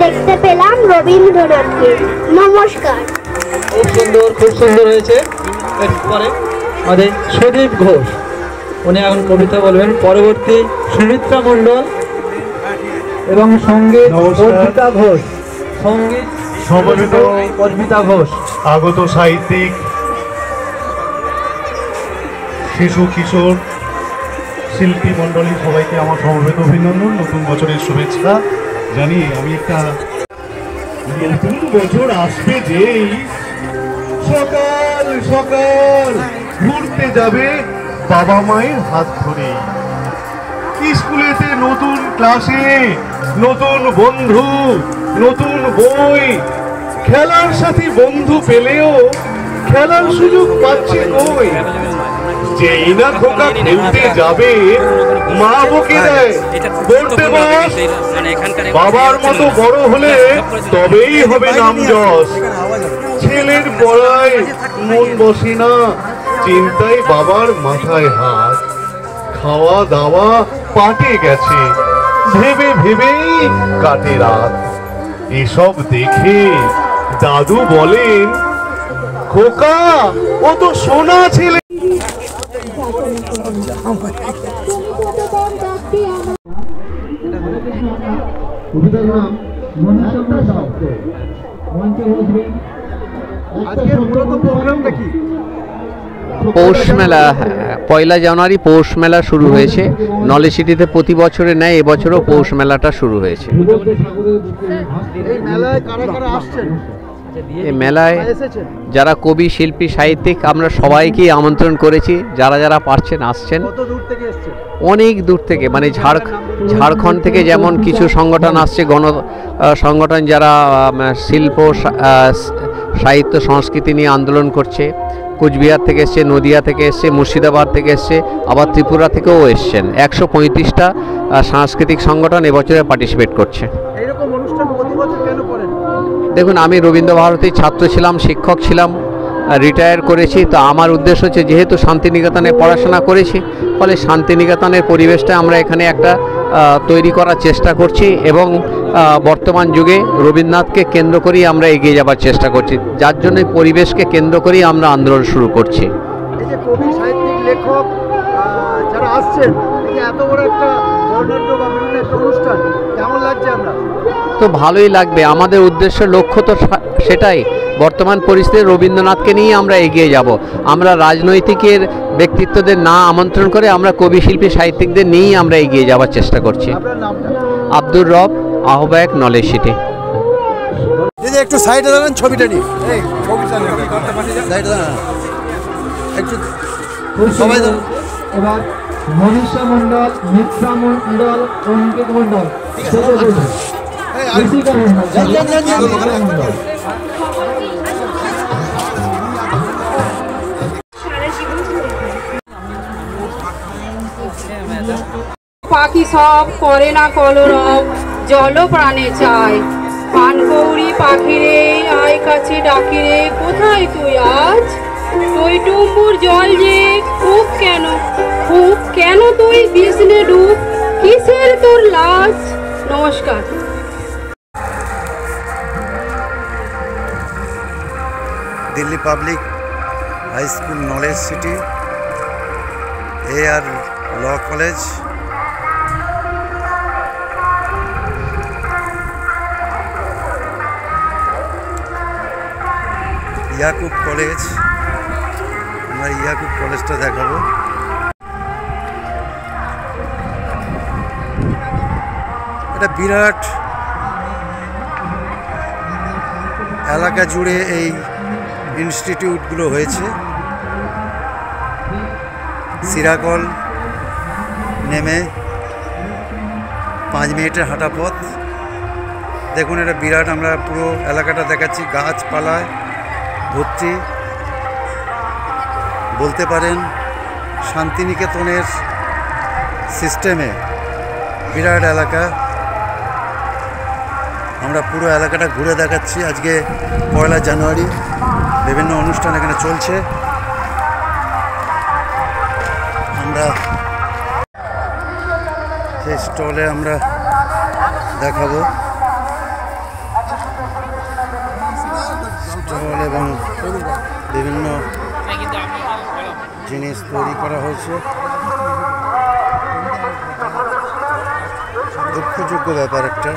দেখতে পেলাম রবীন্দ্রনাথকে। নমস্কার। খুব সুন্দর হয়েছে। এরপরে আমাদের সুদীপ ঘোষ, উনি এখন কবিতা বলবেন। পরবর্তী সুমিত্রা মণ্ডল এবং সঙ্গীত অর্পিতা ঘোষ, সঙ্গীত সমবেত অর্পিতা ঘোষ। আগত সাহিত্যিক, শিশু কিশোর শিল্পী মণ্ডলী সবাইকে আমার সমবেত অভিনন্দন, নতুন বছরের শুভেচ্ছা জানিয়ে আমি একটা নতুন বছর আসবে যেই সকাল সকাল ঘুরতে যাবে বাবা মায়ের হাত ধরে, স্কুলেতে নতুন ক্লাসে নতুন বন্ধু নতুন বই, খেলার সাথী বন্ধু পেলেও খেলার সুযোগ পাচ্ছে কই। যেই না খোকা খেলতে যাবে মা বকে দেয় পড়তে বস, বাবার মতো বড় হলে তবেই হবে নাম যশ। ছেলের পড়ায় মন বসে না, চিন্তায় বাবার মাথায় হাত, খাওয়া দাওয়া পাটে গেছে, ভেবে ভেবেই কাটে রাত। এসব দেখে দাদু বলেন, খোকা ও তো সোনা ছেলে। পৌষ মেলা, পয়লা জানুয়ারি পৌষ মেলা শুরু হয়েছে নলেজ সিটিতে। প্রতি বছরে নেয়, এবছরও পৌষ মেলাটা শুরু হয়েছে। এই মেলায় যারা কবি শিল্পী সাহিত্যিক আমরা সবাইকেই আমন্ত্রণ করেছি, যারা যারা পারছেন আসছেন। অনেক দূর থেকে, মানে ঝাড়খণ্ড থেকে যেমন কিছু সংগঠন আসছে, গণ সংগঠন যারা শিল্প সাহিত্য সংস্কৃতি নিয়ে আন্দোলন করছে। কোচবিহার থেকে এসছে, নদিয়া থেকে এসছে, মুর্শিদাবাদ থেকে এসছে, আবার ত্রিপুরা থেকেও এসছেন। 135টা সাংস্কৃতিক সংগঠন এবছরে পার্টিসিপেট করছে। দেখুন, আমি রবীন্দ্রভারতীর ছাত্র ছিলাম, শিক্ষক ছিলাম, রিটায়ার করেছি। তো আমার উদ্দেশ্য হচ্ছে, যেহেতু শান্তিনিকেতনে পড়াশোনা করেছি, ফলে শান্তিনিকেতনের পরিবেশটা আমরা এখানে একটা তৈরি করার চেষ্টা করছি এবং বর্তমান যুগে রবীন্দ্রনাথকে কেন্দ্র করেই আমরা এগিয়ে যাবার চেষ্টা করছি, যার জন্য পরিবেশকে কেন্দ্র করেই আমরা আন্দোলন শুরু করছি। এই যে কবি সাহিত্যিক লেখক যারা আসছেন, এত বড় একটা বর্ণাঢ্য বা বিভিন্ন একটা অনুষ্ঠান, কেমন লাগছে? আমরা তো ভালোই লাগবে। আমাদের উদ্দেশ্য লক্ষ্য তো সেটাই, বর্তমান পরিস্থিতিতে রবীন্দ্রনাথকে নিয়ে আমরা এগিয়ে যাব। আমরা রাজনৈতিকের ব্যক্তিত্বদের না আমন্ত্রণ করে আমরা কবি শিল্পী সাহিত্যিকদের নিয়েই আমরা এগিয়ে যাওয়ার চেষ্টা করছি। আব্দুর রব, আহ্বায়ক, নলেজ সিটি। একটু সাইডে দাঁড়ান, ছবিটা নিয়ে একটু সবাই। এবার মনীষা মণ্ডল, মিত্রা মণ্ডল, অঙ্কিত মণ্ডল, পাখি সব করে না কলরব, জল প্রাণে চায়। পানকৌড়ি পাখিরে আয় কাছে ডাকিরে, কোথায় তুই আজ? তুই টুম্বুর জল যে খুব কেন তুই দিসনে ডুব, কিসের তোর লাজ? নমস্কার। Delhi public high school, knowledge city, AR law college, Yakub college. আমরা ইয়াকুব কলেজটা দেখাবো। এটা বিরাট এলাকা জুড়ে এই ইনস্টিটিউটগুলো হয়েছে। সিরাকল নেমে 5 মিনিটের হাঁটা পথ। দেখুন, এটা বিরাট, আমরা পুরো এলাকাটা দেখাচ্ছি, গাছপালায় ভর্তি। বলতে পারেন শান্তিনিকেতনের সিস্টেমে বিরাট এলাকা। আমরা পুরো এলাকাটা ঘুরে দেখাচ্ছি। আজকে 1 জানুয়ারি, বিভিন্ন অনুষ্ঠান এখানে চলছে। আমরা সেই স্টলে আমরা দেখাবো। ফেস্টিভ্যাল এবং বিভিন্ন জিনিস তৈরি করা হয়েছে। দুঃখযোগ্য ব্যাপার একটা।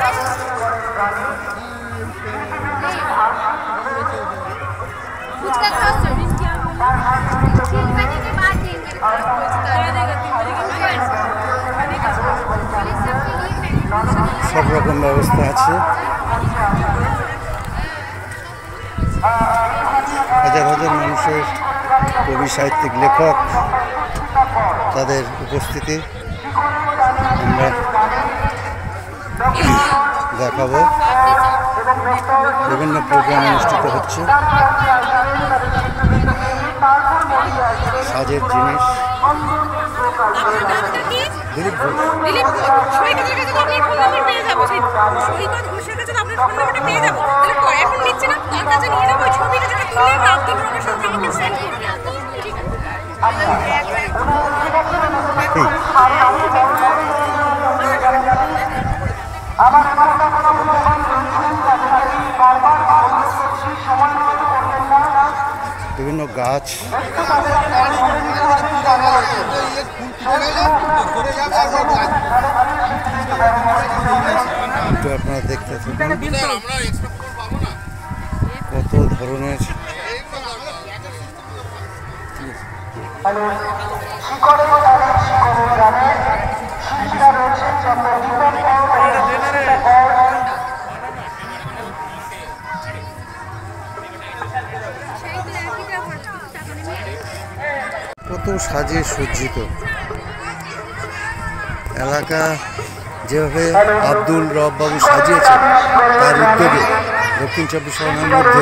সব রকম ব্যবস্থা আছে। হাজার হাজার মানুষের কবি সাহিত্যিক লেখক তাদের উপস্থিতি আমরা দেখাবো। বিভিন্ন প্রোগ্রাম অনুষ্ঠিত হচ্ছে, সাজের জিনিস। দিলীপ ঘোষ। বিভিন্ন গাছ, একটু আপনারা দেখতে থাকুন কত ধরনের কত সাজে সজ্জিত এলাকা। যেভাবে আব্দুল রব বাবু সাজিয়েছেন তার উদ্যোগে দক্ষিণ চব্বিশ পরগনার মধ্যে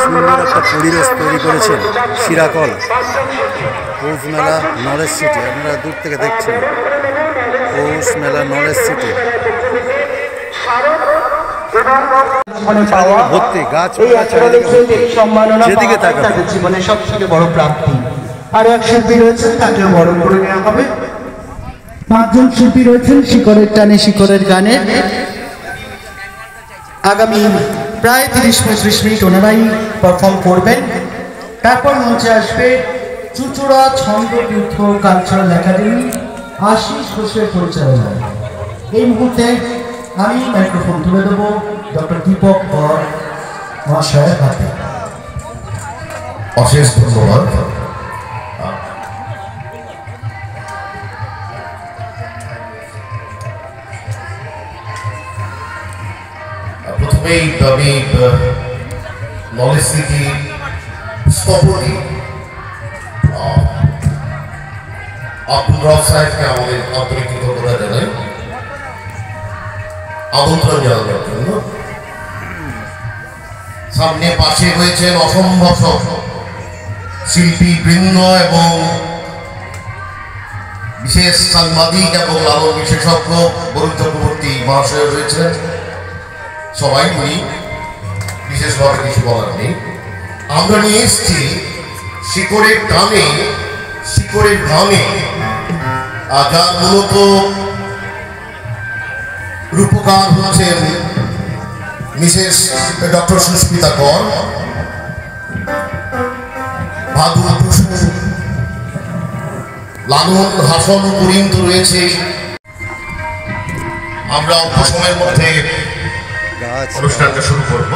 সুন্দর একটা পরিবেশ তৈরি করেছেন শিরাকল পৌষ মেলা নলেজ সিটি। আপনারা দূর থেকে দেখছেন পৌষ মেলা নলেজ সিটি, ভর্তি গাছ, যেদিকে তাকাবেন জীবনে সব থেকে বড় প্রাপ্তি। আরো এক শিল্পী রয়েছেন, তাকে বড় করে নেওয়া হবে। 5 জন শিল্পী রয়েছেন শিকড়ের টানে শিকড়ের গানে। আগামী প্রায় 30-35 মিনিট ওনারাই পারফর্ম করবেন। তারপর মঞ্চে আসবে চুচুড়া ছন্দতীর্থ কালচারাল একাডেমি আশিস ঘোষের পরিচালনায়। এই মুহূর্তে আমি মাইক্রোফোন তুলে দেবো ডক্টর দীপক বর মহাশয়ের হাতে। অশেষ ধন্যবাদ। প্রথমেই আমি নলেজ সিটি স্থপতি আব্দুল রব সাহেবকে আমাদের আন্তরিক কৃতজ্ঞতা জানাই আমন্ত্রণ জানানোর জন্য। সামনে পাশে রয়েছেন অসম্ভব সব শিল্পী বৃন্দ এবং বিশেষ সাংবাদিক এবং লালন বিশেষজ্ঞ বরুণ চক্রবর্তী মহাশয় রয়েছেন। সবাই উনি বিশেষভাবে কিছু বলার নেই। আমরা নিয়ে এসছি শিকড়ের টানে শিকড়ের ঘামে, যার মূলত রূপকার হচ্ছেন মিসেস ডক্টর সুস্মিতা কর, ভাদু টুসু, লালন হাসন করিম তো রয়েছে। আমরা অল্প সময়ের মধ্যে অনুষ্ঠানটা শুরু করব।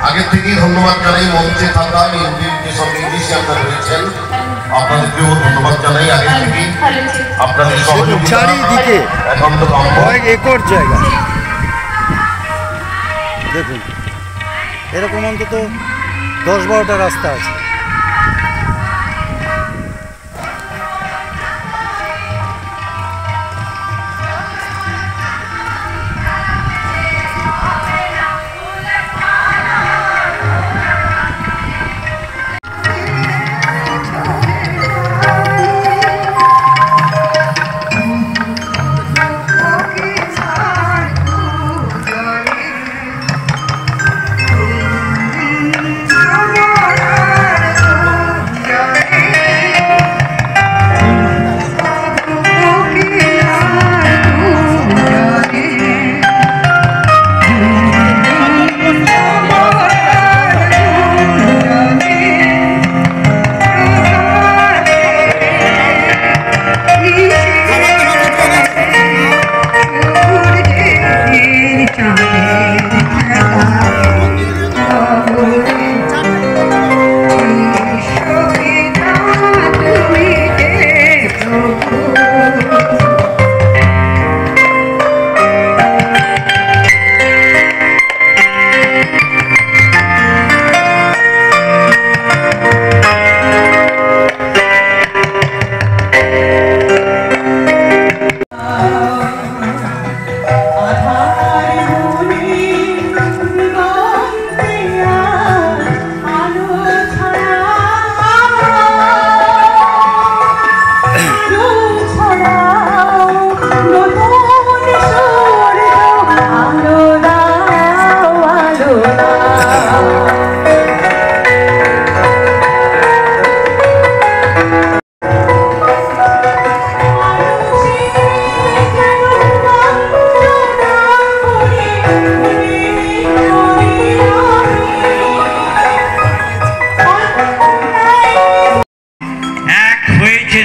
আগে থেকেই ধন্যবাদ জানাই মঞ্চে থাকা যে সব মিউজিশিয়ানরা রয়েছেন, আপনাদেরকেও ধন্যবাদ জানাই। আগে থেকেই আপনাদের সহযোগিতা, চারিদিকে কয়েক একর জায়গা দেখুন, এরকম অন্তত 10-12টা রাস্তা আছে।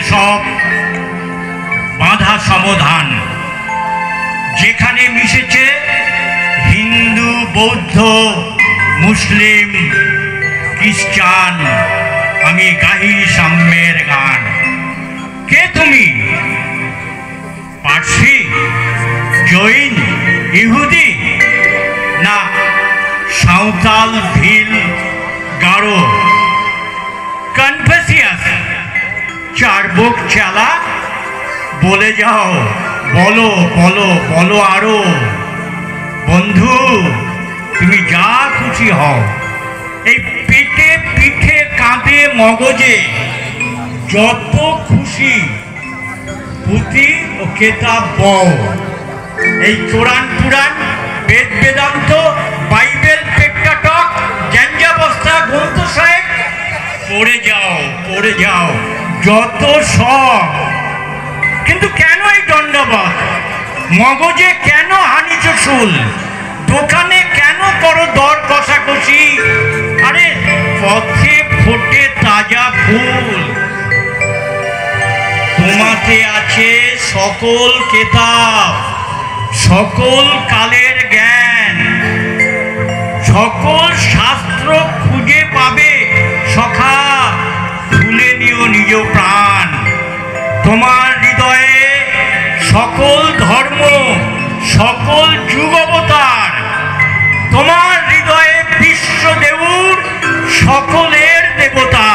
সব বাধা সমাধান, যেখানে মিশেছে হিন্দু, বৌদ্ধ, মুসলিম, খ্রিস্টান, আমি গাহি সাম্যের গান। কে তুমি? পার্সি, জৈন, ইহুদি, না সাঁওতাল, ভিল, গারো, কনফুসিয়াস, চার্বক চালা? বলে যাও, বলো বলো বলো আরো। বন্ধু, তুমি যা খুশি হও। এই পেটে পিঠে কাঁধে মগজে যত খুশি পুঁথি ও কেতাব বও। এই কোরআন, পুরাণ, বেদ, বেদান্ত, বাইবেল, পেট্টাটক, গ্যাঞ্জাবস্তা, গ্রন্থ সাহেব পড়ে যাও, পড়ে যাও যত সব। কিন্তু কেন এই দণ্ডবত? মগজে কেন হানিচ শুল? দোকানে কেন করো দর কষাকষি? আরে পথে ফোটে তাজা ফুল। তোমাতে আছে সকল কেতাব, সকল কালের জ্ঞান, সকল শাস্ত্র খুঁজে পাবে সখা। খুলে নিও নিজ প্রাণ। তোমার হৃদয়ে সকল ধর্ম, সকল যুগ অবতার। তোমার হৃদয়ে বিশ্ব দেউর, সকলের দেবতা।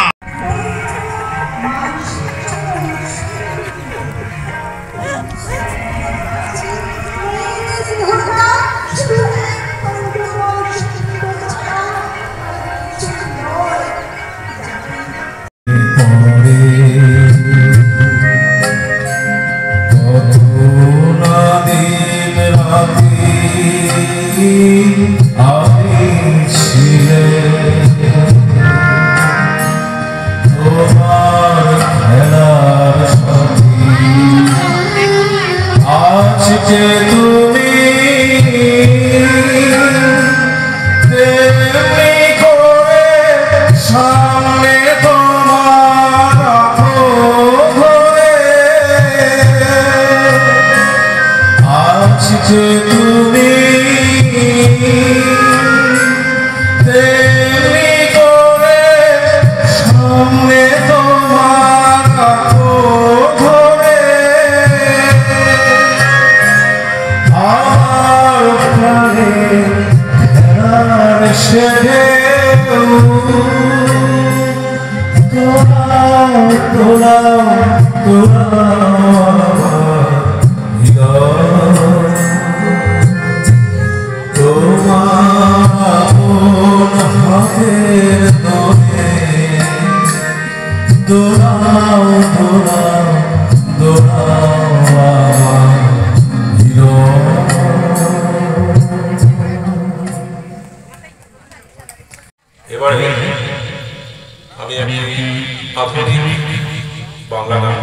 এবারে আমি একটি আধুনিক বাংলা গান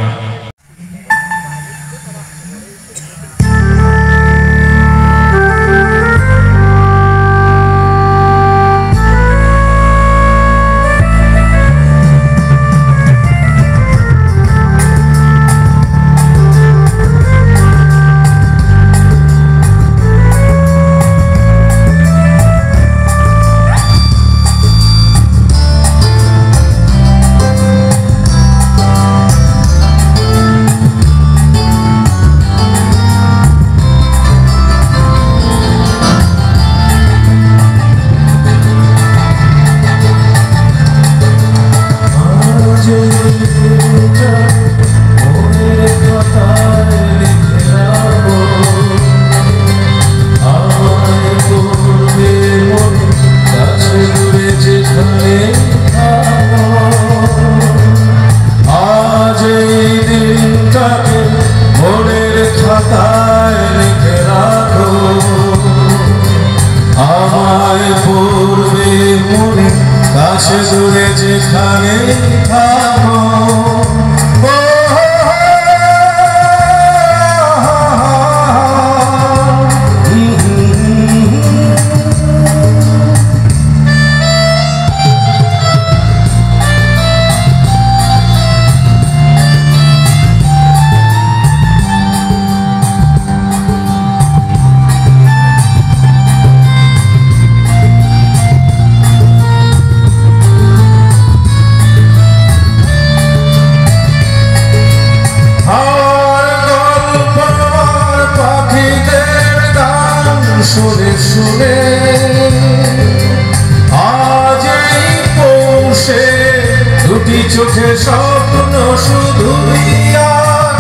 শুধুই আর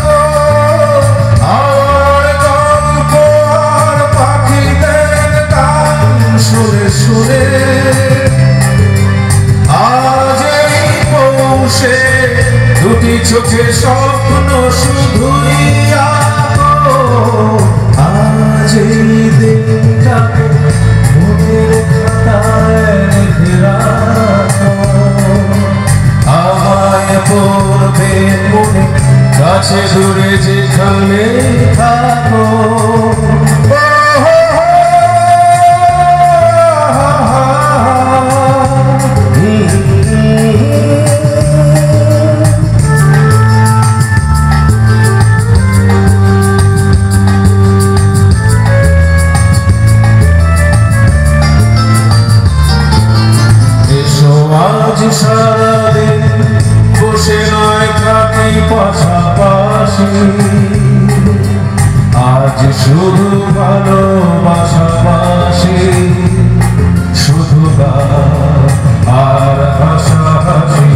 গল্প আর পাখিদের গান শুনে শুনে আজ এই পৌষে দুটি চোখে স্বপ্ন শুধুই আজ এই দিনটাকে মনের খাতায় লিখে রাখো আমায় পড়বে মনে কাছে দূরে যেখানে থাকো আজ সারাদিন বসে নয় থাকি পাশাপাশি আজ শুধু ভালোবাসাবাসি শুধু গান আর হাসাহাসি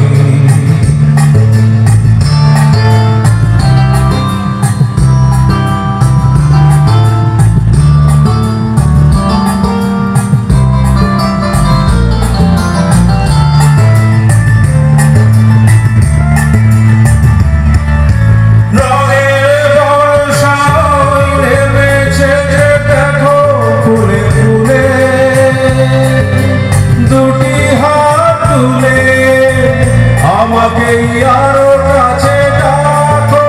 আরো কাছে ডাকো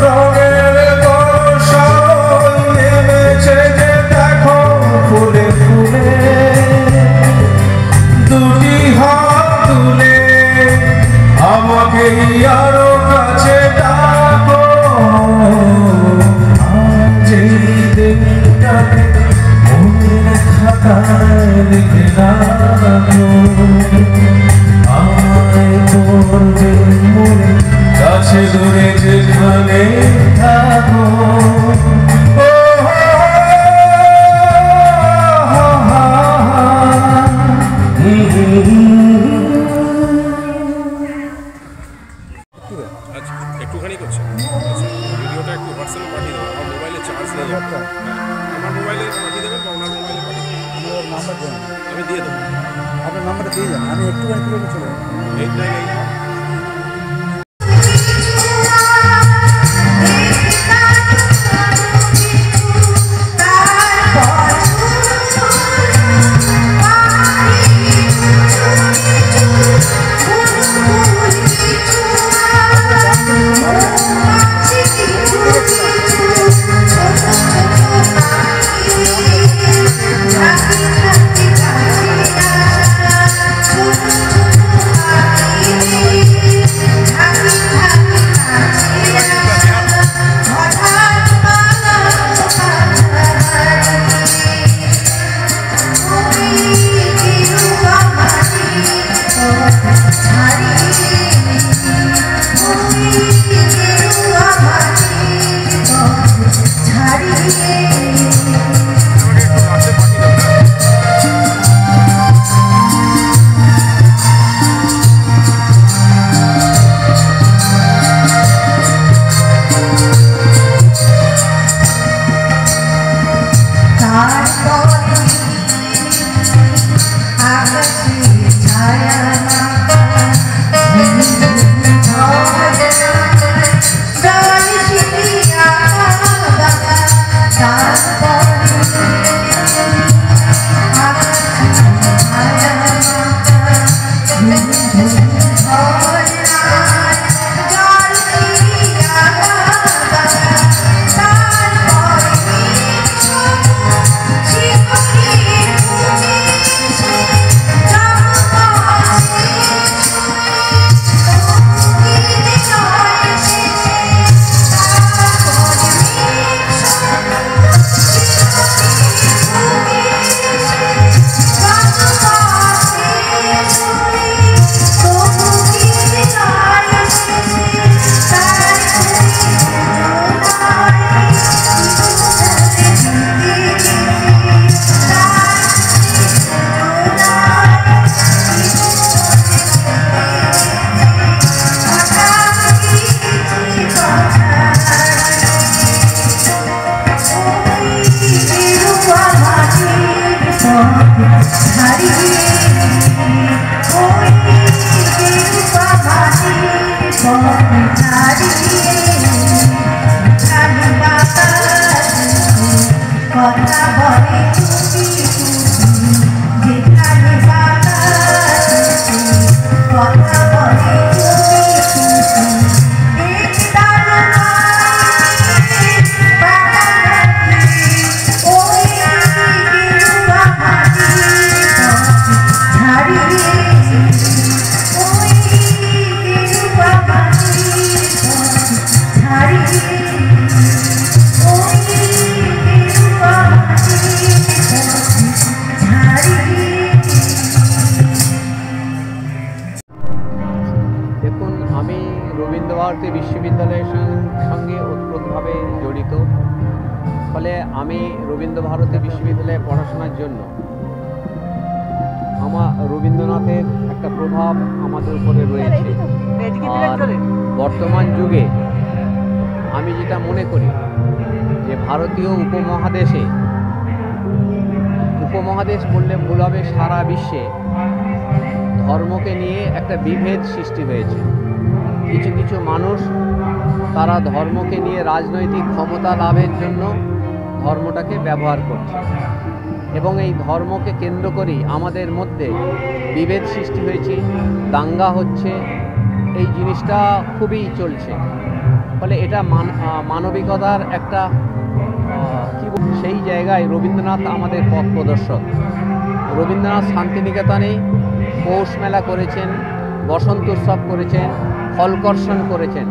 রঙের বর্ষায় নেমেছে যে দেখো ফুলে ফুলে দুটি হাত তুলে আমাকে আরো কাছে ডাকো আজ এই দিনটাকে মনের খাতায় লিখে রাখো পড়বে মনে কাছে দূরে যেখানে থাকো একটুখানি করছে ভিডিওটা একটু হোয়াটসঅ্যাপে পাঠিয়ে দেবো আমার মোবাইলে চার্জ নেই আমার মোবাইলে পাঠিয়ে দেবেন বা ওনার মোবাইলে পাঠিয়ে দেবেন নাম্বার দেবেন আমি দিয়ে দেবো আপনার নাম্বারটা দিয়ে দেন আমি একটুখানি করে চলে যাবো 898 রবীন্দ্রভারতী বিশ্ববিদ্যালয়ের সঙ্গে ওতপ্রোতভাবে জড়িত। ফলে আমি রবীন্দ্রভারতী বিশ্ববিদ্যালয়ে পড়াশোনার জন্য আমার রবীন্দ্রনাথের একটা প্রভাব আমাদের উপরে রয়েছে। আর বর্তমান যুগে আমি যেটা মনে করি যে ভারতীয় উপমহাদেশ বললে ভুল হবে, সারা বিশ্বে ধর্মকে নিয়ে একটা বিভেদ সৃষ্টি হয়েছে। কিছু কিছু মানুষ তারা ধর্মকে নিয়ে রাজনৈতিক ক্ষমতা লাভের জন্য ধর্মটাকে ব্যবহার করছে, এবং এই ধর্মকে কেন্দ্র করেই আমাদের মধ্যে বিভেদ সৃষ্টি হয়েছে, দাঙ্গা হচ্ছে, এই জিনিসটা খুবই চলছে। ফলে এটা মানবিকতার একটা সেই জায়গায় রবীন্দ্রনাথ আমাদের পথ প্রদর্শক। রবীন্দ্রনাথ শান্তিনিকেতনে পৌষ মেলা করেছেন, বসন্ত উৎসব করেছেন, ফলকর্ষণ করেছেন।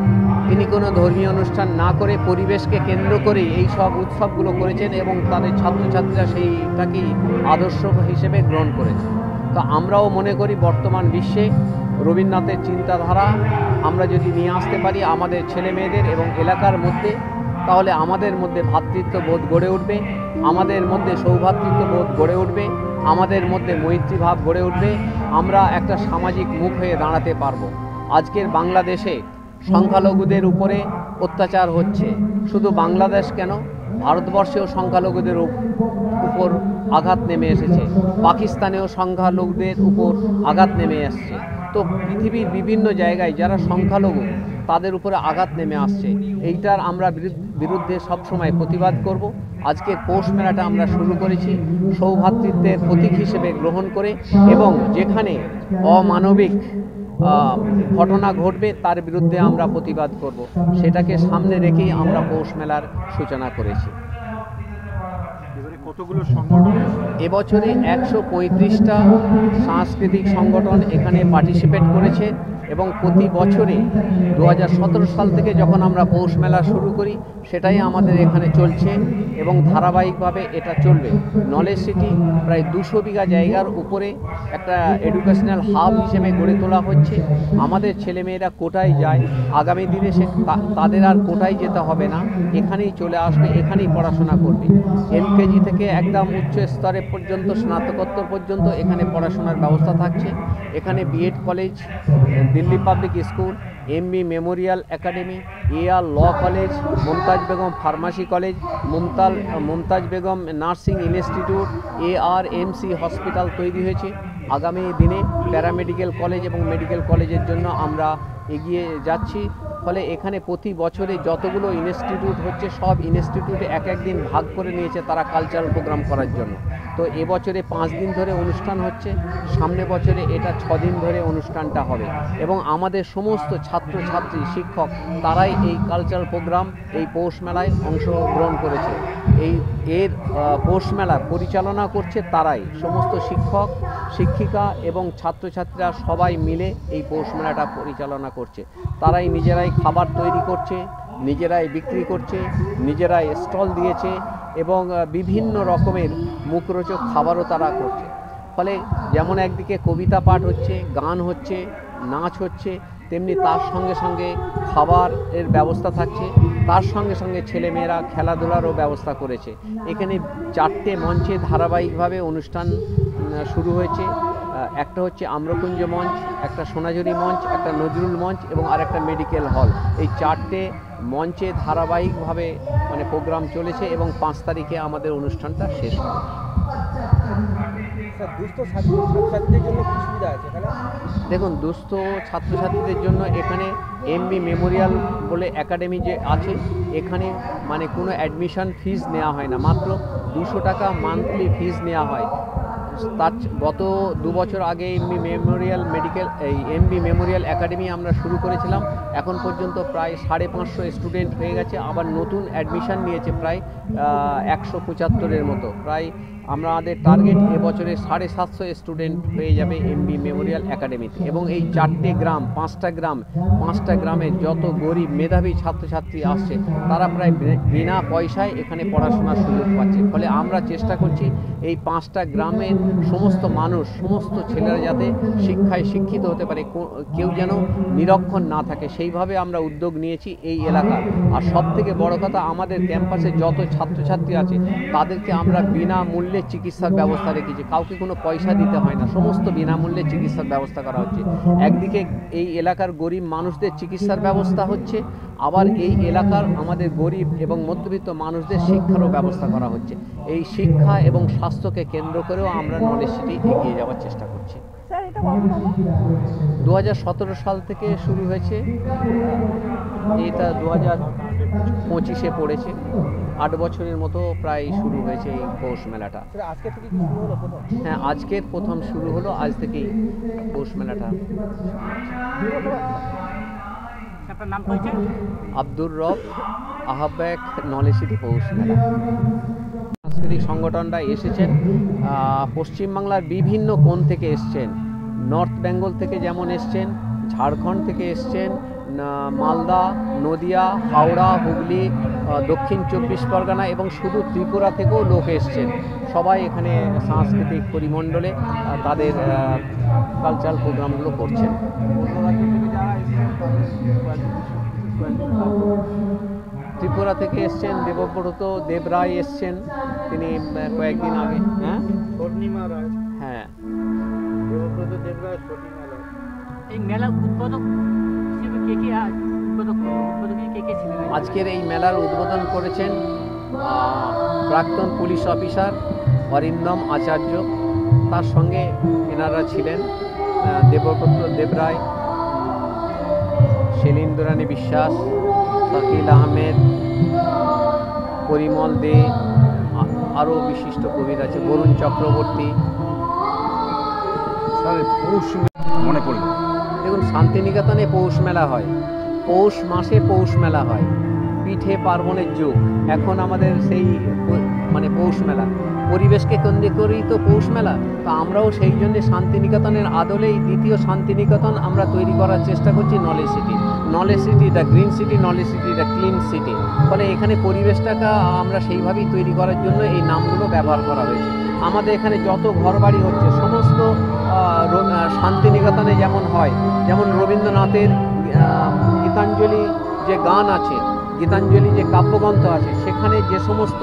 তিনি কোনো ধর্মীয় অনুষ্ঠান না করে পরিবেশকে কেন্দ্র করেই এই সব উৎসবগুলো করেছেন এবং তাদের ছাত্রছাত্রীরা সেইটাকেই আদর্শ হিসেবে গ্রহণ করেছে। তো আমরাও মনে করি বর্তমান বিশ্বে রবীন্দ্রনাথের চিন্তাধারা আমরা যদি নিয়ে আসতে পারি আমাদের ছেলে মেয়েদের এবং এলাকার মধ্যে, তাহলে আমাদের মধ্যে ভ্রাতৃত্ববোধ গড়ে উঠবে, আমাদের মধ্যে সৌভ্রাতৃত্ববোধ গড়ে উঠবে, আমাদের মধ্যে মৈত্রীভাব গড়ে উঠবে, আমরা একটা সামাজিক মুখ হয়ে দাঁড়াতে পারবো। আজকের বাংলাদেশে সংখ্যালঘুদের উপরে অত্যাচার হচ্ছে। শুধু বাংলাদেশ কেন, ভারতবর্ষেও সংখ্যালঘুদের উপর আঘাত নেমে এসেছে, পাকিস্তানেও সংখ্যালঘুদের উপর আঘাত নেমে আসছে। তো পৃথিবীর বিভিন্ন জায়গায় যারা সংখ্যালঘু তাদের উপরে আঘাত নেমে আসছে। এইটার আমরা বিরুদ্ধে সবসময় প্রতিবাদ করব। আজকের পৌষ মেলাটা আমরা শুরু করেছি সৌভ্রাতৃত্বের প্রতীক হিসেবে গ্রহণ করে, এবং যেখানে অমানবিক ঘটনা ঘটবে তার বিরুদ্ধে আমরা প্রতিবাদ করব। সেটাকে সামনে রেখেই আমরা পৌষ মেলার সূচনা করেছি। এবছরে 135টা সাংস্কৃতিক সংগঠন এখানে পার্টিসিপেট করেছে, এবং প্রতি বছরে 2017 সাল থেকে যখন আমরা পৌষ মেলা শুরু করি সেটাই আমাদের এখানে চলছে এবং ধারাবাহিকভাবে এটা চলবে। নলেজ সিটি প্রায় 200 বিঘা জায়গার উপরে একটা এডুকেশনাল হাব হিসেবে গড়ে তোলা হচ্ছে। আমাদের ছেলেমেয়েরা কোটায় যায়, আগামী দিনে তাদের আর কোটায় যেতে হবে না, এখানেই চলে আসবে, এখানেই পড়াশোনা করবে। এলকেজি থেকে একদম উচ্চ স্তরে পর্যন্ত স্নাতকোত্তর পর্যন্ত এখানে পড়াশোনার ব্যবস্থা থাকছে। এখানে B Ed college, Delhi public school, MB memorial academy, AR law college, Mumtaz Begum pharmacy college, Mumtaz Begum nursing institute, ARMC hospital তৈরি হয়েছে। আগামী দিনে প্যারামেডিক্যাল কলেজ এবং মেডিকেল কলেজের জন্য আমরা এগিয়ে যাচ্ছি। ফলে এখানে প্রতি বছরে যতগুলো ইনস্টিটিউট হচ্ছে সব ইনস্টিটিউটে এক দিন ভাগ করে নিয়েছে তারা কালচারাল প্রোগ্রাম করার জন্য। তো এবছরে 5 দিন ধরে অনুষ্ঠান হচ্ছে, সামনে বছরে এটা 6 দিন ধরে অনুষ্ঠানটা হবে, এবং আমাদের সমস্ত ছাত্রছাত্রী শিক্ষক তারাই এই কালচারাল প্রোগ্রাম এই পৌষ মেলায় অংশগ্রহণ করেছে। এর পৌষ মেলা পরিচালনা করছে তারাই, সমস্ত শিক্ষক শিক্ষিকা এবং ছাত্রছাত্রীরা সবাই মিলে এই পৌষ মেলাটা পরিচালনা করছে। তারাই নিজেরাই খাবার তৈরি করছে, নিজেরাই বিক্রি করছে, নিজেরাই স্টল দিয়েছে এবং বিভিন্ন রকমের মুখরোচক খাবারও তারা করছে। ফলে যেমন একদিকে কবিতা পাঠ হচ্ছে, গান হচ্ছে, নাচ হচ্ছে, তেমনি তার সঙ্গে সঙ্গে খাবারের ব্যবস্থা থাকছে, তার সঙ্গে সঙ্গে ছেলেমেয়েরা খেলাধুলারও ব্যবস্থা করেছে। এখানে 4টে মঞ্চে ধারাবাহিকভাবে অনুষ্ঠান শুরু হয়েছে। একটা হচ্ছে আম্রকুঞ্জ মঞ্চ, একটা সোনাঝুরি মঞ্চ, একটা নজরুল মঞ্চ এবং আরেকটা মেডিকেল হল। এই 4টে মঞ্চে ধারাবাহিকভাবে প্রোগ্রাম চলেছে এবং 5 তারিখে আমাদের অনুষ্ঠানটা শেষ হবে। দেখুন, দুস্থ ছাত্রছাত্রীদের জন্য এখানে এমবি মেমোরিয়াল বলে একাডেমি যে আছে, এখানে কোনো অ্যাডমিশন ফিস নেওয়া হয় না, মাত্র 200 টাকা মান্থলি ফিস নেওয়া হয়। তার গত 2 বছর আগে এমবি মেমোরিয়াল একাডেমি আমরা শুরু করেছিলাম। এখন পর্যন্ত প্রায় 550 স্টুডেন্ট হয়ে গেছে, আবার নতুন অ্যাডমিশন নিয়েছে প্রায় 175-এর মতো। প্রায় আমাদের টার্গেট এবছরে 750 স্টুডেন্ট হয়ে যাবে এমবি মেমোরিয়াল একাডেমিতে। এবং এই 4টে গ্রাম, 5টা গ্রামে যত গরিব মেধাবী ছাত্রছাত্রী আসছে তারা প্রায় বিনা পয়সায় এখানে পড়াশোনার সুযোগ পাচ্ছে। ফলে আমরা চেষ্টা করছি এই 5টা গ্রামের সমস্ত মানুষ, সমস্ত ছেলেরা যাতে শিক্ষায় শিক্ষিত হতে পারে, কেউ যেন নিরক্ষর না থাকে, সেইভাবে আমরা উদ্যোগ নিয়েছি এই এলাকার। আর সবথেকে বড় কথা, আমাদের ক্যাম্পাসে যত ছাত্রছাত্রী আছে তাদেরকে আমরা বিনামূল্যে চিকিৎসার ব্যবস্থা রেখেছি। কাউকে কোনো পয়সা দিতে হয় না, সমস্ত বিনামূল্যে চিকিৎসার ব্যবস্থা করা হচ্ছে। একদিকে এই এলাকার গরিব মানুষদের চিকিৎসার ব্যবস্থা হচ্ছে, আবার এই এলাকার আমাদের গরিব এবং মধ্যবিত্ত মানুষদের শিক্ষারও ব্যবস্থা করা হচ্ছে। এই শিক্ষা এবং স্বাস্থ্যকে কেন্দ্র করেও আমরা নলেজ সিটি এগিয়ে যাওয়ার চেষ্টা করছি। 2017 সাল থেকে শুরু হয়েছে, এটা 2025-এ পড়েছে। 8 বছরের মতো প্রায় শুরু হয়েছে এই পৌষ মেলাটা। হ্যাঁ, আজকের প্রথম শুরু হলো, আজ থেকেই পৌষ মেলাটা। আব্দুর রব, আহ্বায়ক নলেজ সিটি পৌষ মেলা। সাংস্কৃতিক সংগঠনরা এসেছেন, পশ্চিমবাংলার বিভিন্ন কোণ থেকে এসছেন। নর্থ বেঙ্গল থেকে যেমন এসছেন, ঝাড়খণ্ড থেকে এসছেন, মালদা, নদিয়া, হাওড়া, হুগলি, দক্ষিণ 24 পরগনা এবং শুধু ত্রিপুরা থেকেও লোক এসছেন। সবাই এখানে সাংস্কৃতিক পরিমণ্ডলে তাদের কালচারাল প্রোগ্রামগুলো করছেন। ত্রিপুরা থেকে এসছেন দেবব্রত দেবরায় এসছেন, তিনি কয়েকদিন আগে। হ্যাঁ, পূর্ণিমা রায়। হ্যাঁ, দেবব্রত দেবরায়, পূর্ণিমা রায়। এই মেলা উদ্বোধক আজকের এই মেলার উদ্বোধন করেছেন প্রাক্তন পুলিশ অফিসার অরিন্দম আচার্য। তার সঙ্গে এনারা ছিলেন দেবব্রত দেবরায়, শৈলেন্দ্রানী বিশ্বাস, শাকিল আহমেদ, পরিমল দে, আরও বিশিষ্ট কবির আছে, বরুণ চক্রবর্তী। মনে পড়ল, দেখুন শান্তিনিকেতনে পৌষ মেলা হয়, পৌষ মাসে পৌষ মেলা হয়, পিঠে পার্বণের যুগ। এখন আমাদের সেই পৌষ মেলা, পরিবেশকে কেন্দ্র করেই তো পৌষ মেলা। তো আমরাও সেই জন্যে শান্তিনিকেতনের আদলেই দ্বিতীয় শান্তিনিকেতন আমরা তৈরি করার চেষ্টা করছি knowledge city. Knowledge city the green city, knowledge city the clean city. ফলে এখানে পরিবেশটাকে আমরা সেইভাবেই তৈরি করার জন্য এই নামগুলো ব্যবহার করা হয়েছে। আমাদের এখানে যত ঘরবাড়ি হচ্ছে সমস্ত শান্তিনিকেতনে যেমন হয়, যেমন রবীন্দ্রনাথের গীতাঞ্জলি যে গান আছে, গীতাঞ্জলি যে কাব্যগ্রন্থ আছে, সেখানে যে সমস্ত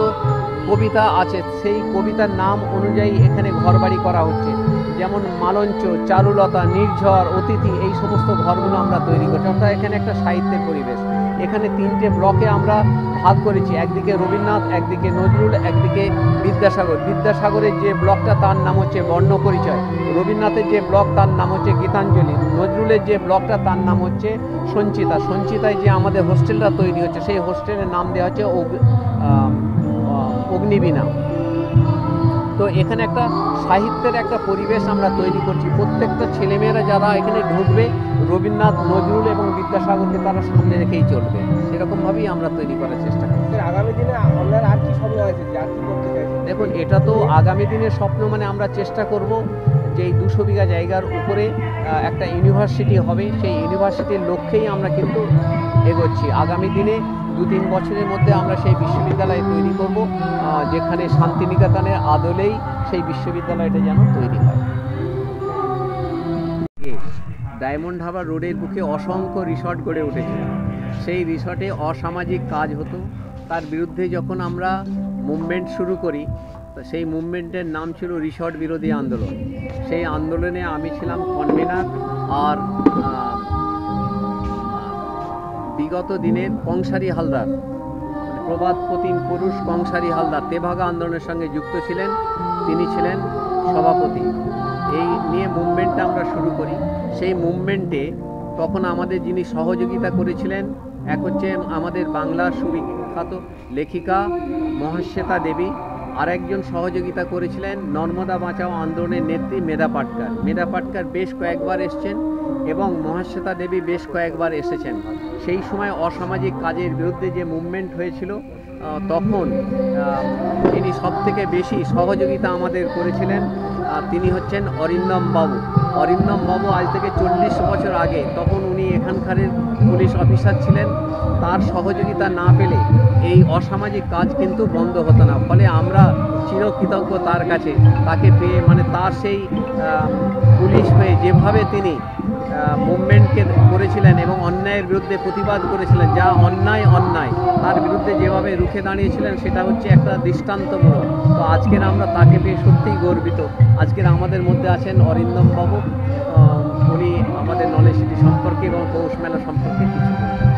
কবিতা আছে সেই কবিতার নাম অনুযায়ী এখানে ঘরবাড়ি করা হচ্ছে। যেমন মালঞ্চ, চারুলতা, নির্ঝর, অতিথি, এই সমস্ত ঘরগুলো আমরা তৈরি করছি। অর্থাৎ এখানে একটা সাহিত্যের পরিবেশ। এখানে 3টে ব্লকে আমরা ভাগ করেছি, একদিকে রবীন্দ্রনাথ, একদিকে নজরুল, একদিকে বিদ্যাসাগর। বিদ্যাসাগরের যে ব্লকটা তার নাম হচ্ছে বর্ণ পরিচয়, রবীন্দ্রনাথের যে ব্লক তার নাম হচ্ছে গীতাঞ্জলি, নজরুলের যে ব্লকটা তার নাম হচ্ছে সঞ্চিতা। সঞ্চিতায় যে আমাদের হোস্টেলটা তৈরি হচ্ছে সেই হোস্টেলের নাম দেওয়া হচ্ছে অগ্নিবীণা। তো এখানে একটা সাহিত্যের একটা পরিবেশ আমরা তৈরি করছি। প্রত্যেকটা ছেলেমেয়েরা যারা এখানে ঢুকবে রবীন্দ্রনাথ, নজরুল এবং বিদ্যাসাগরকে তারা সামনে রেখেই চলবে, সেরকমভাবেই আমরা তৈরি করার চেষ্টা করছি। আগামী দিনে আপনার আর কি স্বপ্ন আছে, আর কি করতে চাইছেন? দেখুন, এটা তো আগামী দিনের স্বপ্ন, আমরা চেষ্টা করব যে এই 200 বিঘা জায়গার উপরে একটা ইউনিভার্সিটি হবে। সেই ইউনিভার্সিটির লক্ষ্যেই আমরা কিন্তু এগোচ্ছি। আগামী দিনে 2-3 বছরের মধ্যে আমরা সেই বিশ্ববিদ্যালয় তৈরি করব, যেখানে শান্তিনিকেতনের আদলেই সেই বিশ্ববিদ্যালয়টা যেন তৈরি হয়। ডায়মন্ড হারবার রোডের বুকে অসংখ্য রিসর্ট গড়ে উঠেছে। সেই রিসর্টে অসামাজিক কাজ হতো। তার বিরুদ্ধে যখন আমরা মুভমেন্ট শুরু করি, সেই মুভমেন্টের নাম ছিল রিসর্ট বিরোধী আন্দোলন। সেই আন্দোলনে আমি ছিলাম কনভেনার। আর বিগত দিনের কংসারী হালদার, প্রবাদ প্রতিম পুরুষ কংসারী হালদার তেভাগা আন্দোলনের সঙ্গে যুক্ত ছিলেন, তিনি ছিলেন সভাপতি। এই নিয়ে মুভমেন্টটা আমরা শুরু করি। সেই মুভমেন্টে তখন আমাদের যিনি সহযোগিতা করেছিলেন, এক হচ্ছে আমাদের বাংলার সুবিখ্যাত লেখিকা মহাশ্বেতা দেবী, আরেকজন সহযোগিতা করেছিলেন নর্মদা বাঁচাও আন্দোলনের নেত্রী মেধা পাটকার। মেধা পাটকার বেশ কয়েকবার এসছেন এবং মহাশ্বেতা দেবী বেশ কয়েকবার এসেছেন। সেই সময় অসামাজিক কাজের বিরুদ্ধে যে মুভমেন্ট হয়েছিল তখন তিনি সবথেকে বেশি সহযোগিতা আমাদের করেছিলেন। তিনি হচ্ছেন অরিন্দম বাবু। অরিন্দম বাবু আজ থেকে 40 বছর আগে, তখন উনি এখানকার পুলিশ অফিসার ছিলেন, তার সহযোগিতা না পেলে এই অসামাজিক কাজ কিন্তু বন্ধ হতো না। ফলে আমরা চিরকৃতজ্ঞ তার কাছে, তাকে পেয়ে, মানে তার সেই পুলিশ হয়ে যেভাবে তিনি মুভমেন্টকে করেছিলেন এবং অন্যায়ের বিরুদ্ধে প্রতিবাদ করেছিলেন, যা অন্যায় তার বিরুদ্ধে যেভাবে রুখে দাঁড়িয়েছিলেন সেটা হচ্ছে একটা দৃষ্টান্তমূলক। তো আজকের আমরা তাকে পেয়ে সত্যিই গর্বিত। আজকের আমাদের মধ্যে আছেন অরিন্দম বাবু, উনি আমাদের নলেজ সিটি সম্পর্কে এবং পৌষ মেলা সম্পর্কে কিছু বলবেন।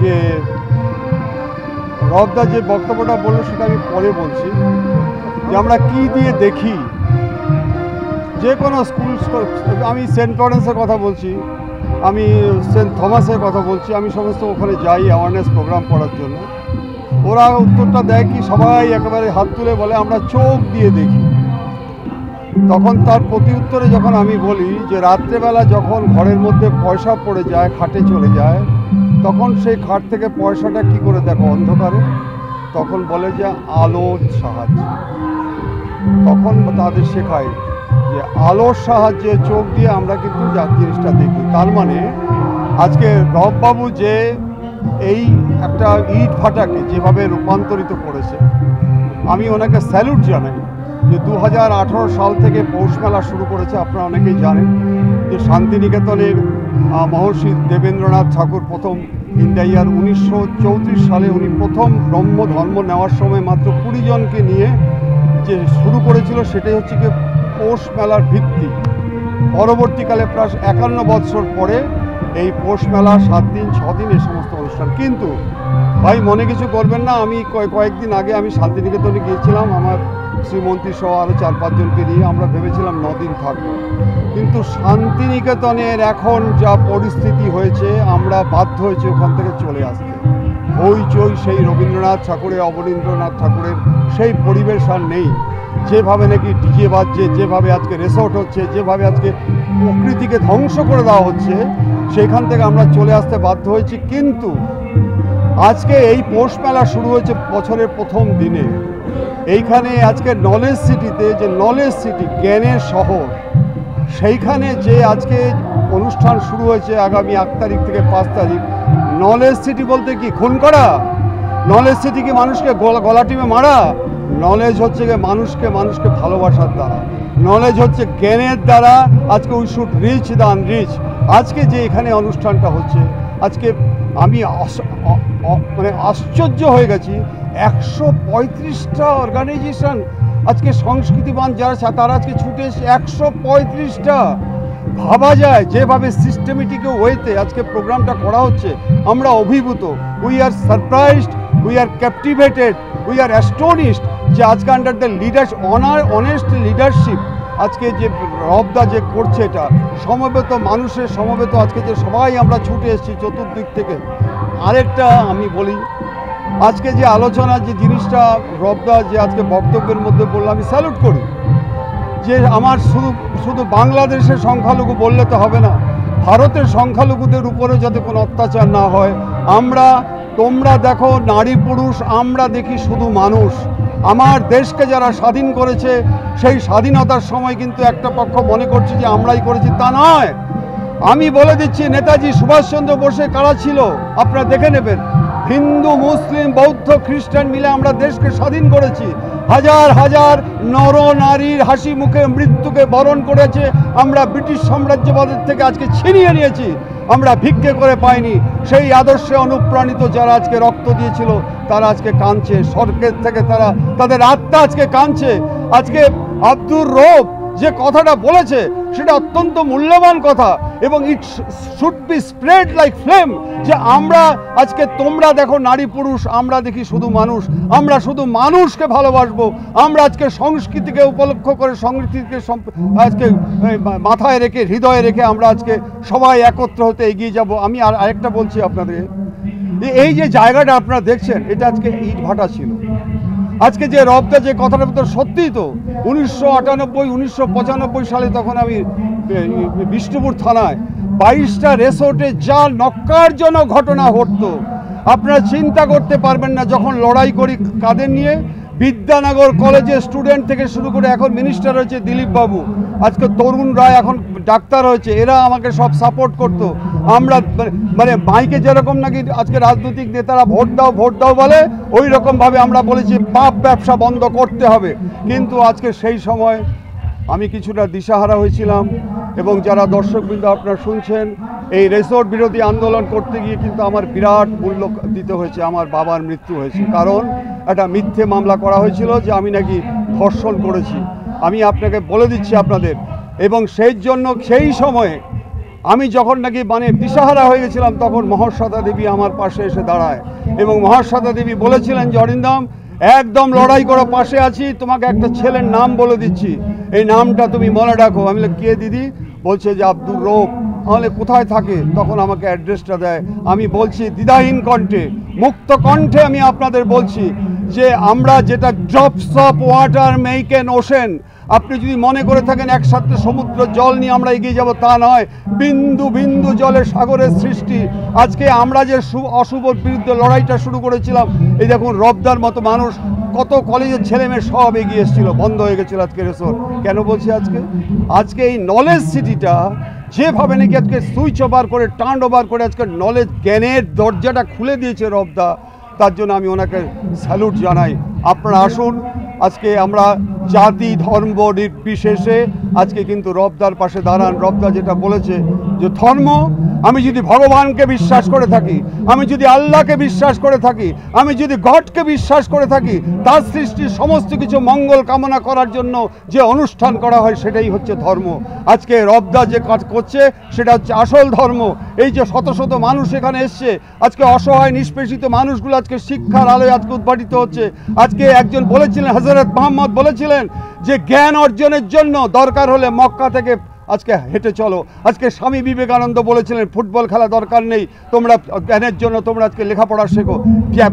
যে রবদা যে বক্তব্যটা বললো সেটা আমি পরে বলছি, যে আমরা কি দিয়ে দেখি যে কোনো স্কুল, আমি সেন্ট লরেন্সের কথা বলছি, আমি সেন্ট থমাসের কথা বলছি, আমি সমস্ত ওখানে যাই অ্যাওয়ারনেস প্রোগ্রাম করার জন্য। ওরা উত্তরটা দেয় কি, সবাই একেবারে হাত তুলে বলে আমরা চোখ দিয়ে দেখি। তখন তার প্রতি উত্তরে যখন আমি বলি যে রাত্রেবেলা যখন ঘরের মধ্যে পয়সা পড়ে যায়, খাটে চলে যায়, তখন সেই খাট থেকে পয়সাটা কি করে দেখো অন্ধকারে, তখন বলে যে আলোর সাহায্যে। তখন তাদের শেখায় যে আলোর সাহায্যে চোখ দিয়ে আমরা কিন্তু জিনিসটা দেখি। তার মানে আজকে রববাবু যে এই একটা ইট ভাটাকে যেভাবে রূপান্তরিত করেছে, আমি ওনাকে স্যালুট জানাই। যে 2018 সাল থেকে পৌষ মেলা শুরু করেছে, আপনারা অনেকেই জানেন যে শান্তিনিকেতনে মহর্ষি দেবেন্দ্রনাথ ঠাকুর প্রথম ইন্ডিয়া ইয়ার 1934 সালে উনি প্রথম ব্রহ্ম ধর্ম নেওয়ার সময় মাত্র 20 জনকে নিয়ে যে শুরু করেছিল, সেটাই হচ্ছে কি পৌষ মেলার ভিত্তি। পরবর্তীকালে প্রায় 51 বৎসর পরে এই পৌষ মেলা 7 দিন 6 দিন এই সমস্ত অনুষ্ঠান। কিন্তু ভাই মনে কিছু করবেন না, আমি কয়েকদিন আগে আমি শান্তিনিকেতনে গিয়েছিলাম আমার শ্রীমন্ত্রী সহ আরও 4-5 জনকে নিয়ে। আমরা ভেবেছিলাম 9 দিন থাকবো, কিন্তু শান্তিনিকেতনের এখন যা পরিস্থিতি হয়েছে আমরা বাধ্য হয়েছি ওখান থেকে চলে আসতে। হইচই সেই রবীন্দ্রনাথ ঠাকুরের, অবনীন্দ্রনাথ ঠাকুরের সেই পরিবেশ আর নেই। যেভাবে নাকি ডিজে বাজছে, যেভাবে আজকে রেসর্ট হচ্ছে, যেভাবে আজকে প্রকৃতিকে ধ্বংস করে দেওয়া হচ্ছে, সেখান থেকে আমরা চলে আসতে বাধ্য হয়েছি। কিন্তু আজকে এই পৌষ মেলা শুরু হয়েছে বছরের প্রথম দিনে। এইখানে আজকে নলেজ সিটিতে, যে নলেজ সিটি জ্ঞানের শহর, সেইখানে যে আজকে অনুষ্ঠান শুরু হয়েছে আগামী 1 তারিখ থেকে 5 তারিখ। নলেজ সিটি বলতে কি খুন করা? নলেজ সিটি কি মানুষকে গলা টিপে মারা? নলেজ হচ্ছে মানুষকে ভালোবাসার দ্বারা, নলেজ হচ্ছে জ্ঞানের দ্বারা। আজকে উই শুড রিচ দ্য আনরিচ। আজকে যে এখানে অনুষ্ঠানটা হচ্ছে, আজকে আমি মানে আশ্চর্য হয়ে গেছি। 135টা অর্গানাইজেশন আজকে সংস্কৃতিবান যারা তারা আজকে ছুটে এসে 135টা। ভাবা যায় যেভাবে সিস্টেমেটিক ওয়েতে আজকে প্রোগ্রামটা করা হচ্ছে, আমরা অভিভূত। We are surprised, we are captivated, we are astonished যে আজকে আন্ডার দ্য অনেস্ট লিডারশিপ আজকে যে রবদা যে করছে, এটা সমবেত মানুষের সমবেত আজকে যে সবাই আমরা ছুটে এসেছি চতুর্দিক থেকে। আরেকটা আমি বলি, আজকে যে আলোচনা যে জিনিসটা রবদা যে আজকে বক্তব্যের মধ্যে বললাম, আমি স্যালুট করি। যে আমার শুধু বাংলাদেশের সংখ্যালঘু বললে তো হবে না, ভারতের সংখ্যালঘুদের উপরে যাতে কোনো অত্যাচার না হয়। তোমরা দেখো নারী পুরুষ, আমরা দেখি শুধু মানুষ। আমার দেশকে যারা স্বাধীন করেছে, সেই স্বাধীনতার সময় কিন্তু একটা পক্ষ মনে করছে যে আমরাই করেছি, তা নয়। আমি বলে দিচ্ছি, নেতাজি সুভাষচন্দ্র বোসে কারা ছিল আপনারা দেখে নেবেন। হিন্দু, মুসলিম, বৌদ্ধ, খ্রিস্টান মিলে আমরা দেশকে স্বাধীন করেছি। হাজার হাজার নর নারীর হাসি মুখে মৃত্যুকে বরণ করেছে। আমরা ব্রিটিশ সাম্রাজ্যবাদের থেকে আজকে ছিনিয়ে নিয়েছি, আমরা ভিক্ষে করে পাইনি। সেই আদর্শে অনুপ্রাণিত যারা আজকে রক্ত দিয়েছিল তারা আজকে কাঁদছে, স্বর্গের থেকে তারা তাদের আত্মা আজকে কাঁদছে। আজকে আব্দুর রব যে কথাটা বলেছে সেটা অত্যন্ত মূল্যবান কথা, এবং it should be spread like flame. যে আমরা আজকে, তোমরা দেখো নারী পুরুষ, আমরা দেখি শুধু মানুষ। আমরা শুধু মানুষকে ভালোবাসবো। আমরা আজকে সংস্কৃতিকে উপলক্ষ করে, সংস্কৃতিকে আজকে মাথায় রেখে, হৃদয়ে রেখে আমরা আজকে সবাই একত্র হতে এগিয়ে যাব। আমি আরেকটা বলছি আপনাদের, এই যে জায়গাটা আপনারা দেখছেন এটা আজকে ইট ভাটা ছিল। আজকে যে রবদা যে কথাটা তো সত্যিই তো 1998-1995 সালে তখন আমি বিষ্ণুপুর থানায় 22টা রিসোর্টে যা নক্কারজনক ঘটনা ঘটতো আপনারা চিন্তা করতে পারবেন না। যখন লড়াই করি কাদের নিয়ে, বিদ্যানগর কলেজের স্টুডেন্ট থেকে শুরু করে এখন মিনিস্টার হয়েছে দিলীপ বাবু, আজকে তরুণ রায় এখন ডাক্তার হয়েছে, এরা আমাকে সব সাপোর্ট করতো। আমরা মানে মাইকে যেরকম নাকি আজকে রাজনৈতিক নেতারা ভোট দাও বলে, ওই রকমভাবে আমরা বলেছি পাপ ব্যবসা বন্ধ করতে হবে। কিন্তু আজকে সেই সময় আমি কিছুটা দিশাহারা হয়েছিলাম এবং যারা দর্শকবৃন্দ আপনারা শুনছেন, এই রিসোর্ট বিরোধী আন্দোলন করতে গিয়ে কিন্তু আমার বিরাট মূল্য দিতে হয়েছে। আমার বাবার মৃত্যু হয়েছে, কারণ একটা মিথ্যে মামলা করা হয়েছিল যে আমি নাকি ধর্ষণ করেছি। আমি আপনাকে বলে দিচ্ছি আপনাদের, এবং সেই জন্য সেই সময়ে আমি যখন নাকি মানে দিশাহারা হয়ে গেছিলাম তখন মহাশ্বেতা দেবী আমার পাশে এসে দাঁড়ায় এবং মহাশ্বেতা দেবী বলেছিলেন যে অরিন্দম একদম লড়াই করো, পাশে আছি, তোমাকে একটা ছেলের নাম বলে দিচ্ছি, এই নামটা তুমি মনে রাখো। আমি কে দিদি? বলছে যে আব্দুর রৌফ। তাহলে কোথায় থাকে? তখন আমাকে অ্যাড্রেসটা দেয়। আমি বলছি দ্বিধাহীন কণ্ঠে, মুক্ত কণ্ঠে আমি আপনাদের বলছি যে আমরা যেটা drops of water make an ocean, আপনি যদি মনে করে থাকেন একসাথে সমুদ্র জল নিয়ে আমরা এগিয়ে যাব, তা নয়। বিন্দু বিন্দু জলে সাগরের সৃষ্টি। আজকে আমরা যে অশুভর বিরুদ্ধে লড়াইটা শুরু করেছিলাম, এই দেখুন রবদার মতো মানুষ, কত কলেজের ছেলে মেয়ে সব এগিয়ে এসেছিল, বন্ধ হয়ে গেছিল আজকে রিসোর্ট। কেন বলছি আজকে এই নলেজ সিটিটা যেভাবে নাকি আজকে সুইচ ওভার করে টার্ন ওভার করে আজকে নলেজ জ্ঞানের দরজাটা খুলে দিয়েছে রবদা, তার জন্য আমি ওনাকে স্যালুট জানাই। আপনারা আসুন, আজকে আমরা জাতি ধর্ম নির্বিশেষে আজকে কিন্তু রবদার পাশে দাঁড়ান। রবদা যেটা বলেছে যে ধর্ম, আমি যদি ভগবানকে বিশ্বাস করে থাকি, আমি যদি আল্লাহকে বিশ্বাস করে থাকি, আমি যদি গডকে বিশ্বাস করে থাকি, তার সৃষ্টির সমস্ত কিছু মঙ্গল কামনা করার জন্য যে অনুষ্ঠান করা হয় সেটাই হচ্ছে ধর্ম। আজকে রবদা যে কাজ করছে সেটা হচ্ছে আসল ধর্ম। এই যে শত শত মানুষ এখানে এসছে, আজকে অসহায় নিষ্পেষিত মানুষগুলো আজকে শিক্ষার আলোয় আজকে উদ্ভাটিত হচ্ছে। আজকে একজন বলেছিলেন, হযরত মুহাম্মদ বলেছিলেন যে জ্ঞান অর্জনের জন্য দরকার হলে মক্কা থেকে আজকে হেঁটে চলো। আজকে স্বামী বিবেকানন্দ বলেছিলেন ফুটবল খেলা দরকার নেই, তোমরা জ্ঞানের জন্য তোমরা আজকে লেখাপড়া শেখো।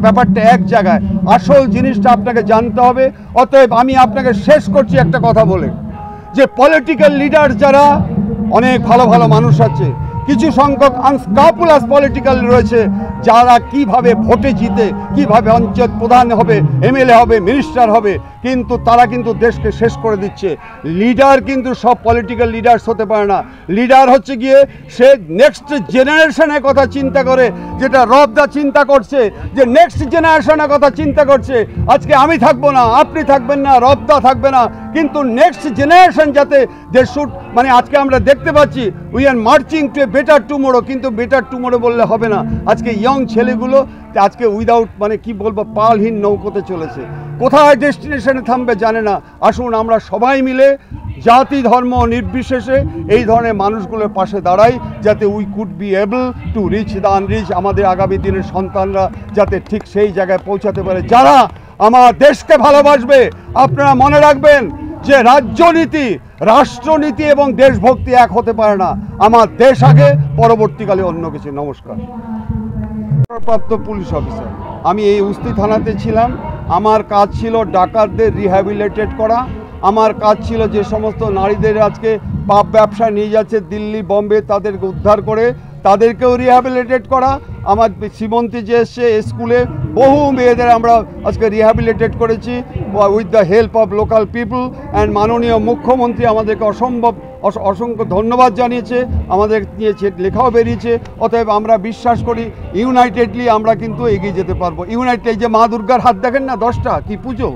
ব্যাপারটা এক জায়গায়, আসল জিনিসটা আপনাকে জানতে হবে। অতএব আমি আপনাকে শেষ করছি একটা কথা বলে, যে পলিটিক্যাল লিডার যারা, অনেক ভালো ভালো মানুষ আছে, কিছু সংখ্যক আনস্ক্রুপুলাস পলিটিক্যাল রয়েছে যারা কিভাবে ভোটে জিতে, কিভাবে অঞ্চল প্রধান হবে, এমএলএ হবে, মিনিস্টার হবে, কিন্তু তারা কিন্তু দেশকে শেষ করে দিচ্ছে। লিডার কিন্তু সব পলিটিক্যাল লিডার্স হতে পারে না। লিডার হচ্ছে গিয়ে সে নেক্সট জেনারেশনের কথা চিন্তা করে, যেটা রবদা চিন্তা করছে যে নেক্সট জেনারেশনের কথা চিন্তা করছে। আজকে আমি থাকবো না, আপনি থাকবেন না, রবদা থাকবে না, কিন্তু নেক্সট জেনারেশন যাতে দে শুড, মানে আজকে আমরা দেখতে পাচ্ছি we are marching to a better tomorrow, কিন্তু বেটার টুমোরো বললে হবে না। আজকে ইয়ং ছেলেগুলো আজকে উইদাউট মানে কি বলবো পালহীন নৌকোতে চলেছে, কোথায় ডেস্টিনেশনে থামবে জানে না। আসুন আমরা সবাই মিলে জাতি ধর্ম নির্বিশেষে এই ধরনের মানুষগুলোর পাশে দাঁড়াই, যাতে we could be able to reach the unreach, আমাদের আগামী দিনের সন্তানরা যাতে ঠিক সেই জায়গায় পৌঁছাতে পারে যারা আমার দেশকে ভালোবাসবে। আপনারা মনে রাখবেন যে রাজ্যনীতি, রাষ্ট্রনীতি এবং দেশভক্তি এক হতে পারে না। আমার দেশ আগে, পরবর্তীকালে অন্য কিছু। নমস্কার। প্রাপ্ত পুলিশ অফিসার, আমি এই উস্তি থানাতে ছিলাম। আমার কাজ ছিল ডাকাতদের রিহ্যাবিলিটেট করা। আমার কাজ ছিল যে সমস্ত নারীদের আজকে পাপ ব্যবসা নিয়ে যাচ্ছে দিল্লি বম্বে, তাদেরকে উদ্ধার করে তাদেরকেও রিহ্যাবিলিটেট করা। আমার শ্রীমন্তী যে এসছে স্কুলে বহু মেয়েদের আমরা আজকে রিহ্যাবিলিটেট করেছি with the help of local people. And মাননীয় মুখ্যমন্ত্রী আমাদেরকে অসংখ্য ধন্যবাদ জানিয়েছে, আমাদের নিয়ে লেখাও বেরিয়েছে। অতএব আমরা বিশ্বাস করি ইউনাইটেডলি আমরা কিন্তু এগিয়ে যেতে পারবো। ইউনাইটেড, যে মা দুর্গার হাত দেখেন না 10টা, কি পুজো,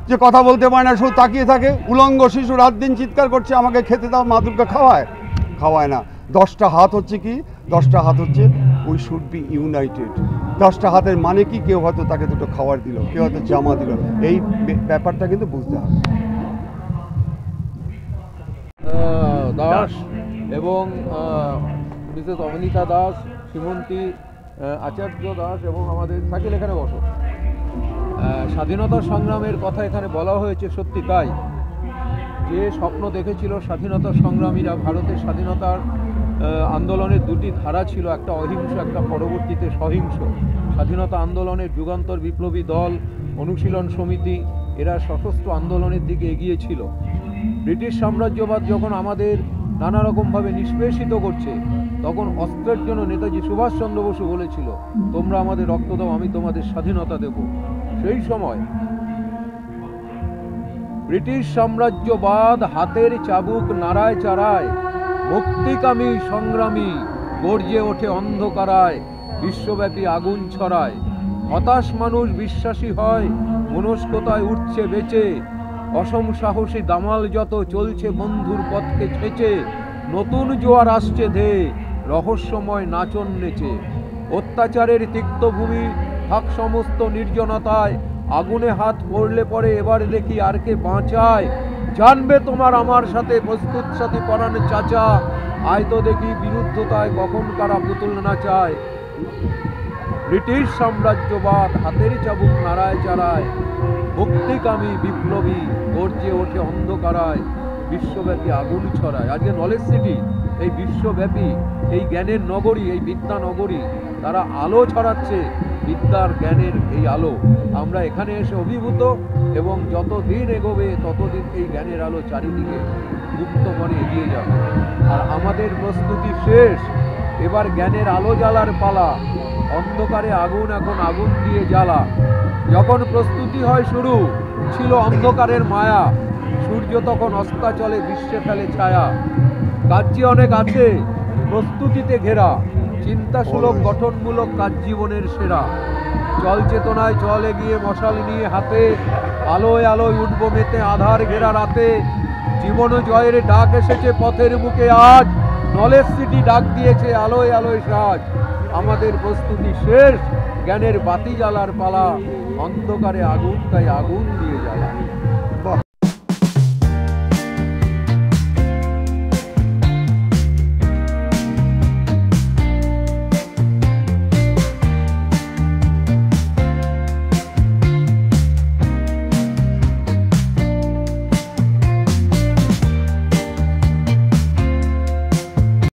যে কথা বলতে পারে না, শুধু তাকিয়ে থাকে। উলঙ্গ শিশু রাত দিন চিৎকার করছে আমাকে খেতে দাও, মা দুর্গা খাওয়ায় না। 10টা হাত হচ্ছে কি? 10টা হাত হচ্ছে উই শুড বি ইউনাইটেড। 10টা হাতের মানে কি? কেউ হয়তো তাকে দুটো খাবার দিল, কেউ হয়তো জামা দিল, এই ব্যাপারটা কিন্তু বুঝতে হবে। দাস এবং মিসেস অবনীতা দাস, শ্রীমন্তী আচার্য দাস এবং আমাদের শাকিল এখানে বসো। স্বাধীনতা সংগ্রামের কথা এখানে বলা হয়েছে, সত্যি তাই। যে স্বপ্ন দেখেছিল স্বাধীনতা সংগ্রামীরা ভারতের স্বাধীনতার আন্দোলনের দুটি ধারা ছিল, একটা অহিংস, একটা পরবর্তীতে সহিংস। স্বাধীনতা আন্দোলনের যুগান্তর বিপ্লবী দল, অনুশীলন সমিতি এরা সশস্ত্র আন্দোলনের দিকে এগিয়েছিল। ব্রিটিশ সাম্রাজ্যবাদ যখন আমাদের নানা রকমভাবে নিষ্পেষিত করছে, তখন অস্ত্রের জন্য নেতাজি সুভাষচন্দ্র বসু বলেছিল, তোমরা আমাদের রক্ত দাও, আমি তোমাদের স্বাধীনতা দেব। সেই সময় ব্রিটিশ সাম্রাজ্যবাদ হাতের চাবুক নাড়ায় চাড়ায়, মুক্তিকামী সংগ্রামী গর্জে ওঠে অন্ধকারায়, বিশ্বব্যাপী আগুন ছড়ায়। হতাশ মানুষ বিশ্বাসী হয়, মনস্কতায় উঠছে বেঁচে, অসম সাহসী দামাল যত চলছে বন্ধুর পথকে ছেঁচে, নতুন জোয়ার আসছে ধেয়ে, রহস্যময় নাচন নেচে। অত্যাচারের তিক্তভূমি থাক সমস্ত নির্জনতায়, আগুনে হাত পড়লে পরে এবার দেখি আর কে বাঁচায়। জানবে তোমার আমার সাথে প্রস্তুত সাথী পরাণ চাচা, আয় তো দেখি বিরুদ্ধতায় কখন কারা পুতুল নাচায়। ব্রিটিশ সাম্রাজ্যবাদ হাতের চাবুক নাড়ায় চাড়ায়, মুক্তিকামী বিপ্লবী গর্জে ওঠে অন্ধকারায়, বিশ্বব্যাপী আগুন ছড়ায়। আজকে নলেজ সিটি, এই বিশ্বব্যাপী এই জ্ঞানের নগরী, এই বিদ্যা নগরী, তারা আলো ছড়াচ্ছে, বিদ্যার জ্ঞানের এই আলো। আমরা এখানে এসে অভিভূত, এবং যত দিন এগোবে ততদিন এই জ্ঞানের আলো চারিদিকে মুক্ত মনে এগিয়ে যাবে। আর আমাদের প্রস্তুতি শেষ, এবার জ্ঞানের আলো জ্বালার পালা। অন্ধকারে আগুন এখন আগুন দিয়ে জ্বালা। যখন প্রস্তুতি হয় শুরু, ছিল অন্ধকারের মায়া, সূর্য তখন অস্তাচলে বিশ্বে ফেলে ছায়া। কার্য অনেক আছে প্রস্তুতিতে ঘেরা, চিন্তাসুলভ গঠনমূলক কাজ জীবনের সেরা। চল চেতনায় চল এগিয়ে মশাল নিয়ে হাতে, আলোয় আলোয় উঠবো মেতে আধার ঘেরা রাতে। জীবন জয়ের ডাক এসেছে পথের বুকে আজ, নলেজ সিটি ডাক দিয়েছে আলোয় আলোয় সাজ। আমাদের প্রস্তুতি শেষ, জ্ঞানের বাতি জ্বালার পালা, অন্ধকারে আগুন তাই আগুন দিয়ে জ্বালা।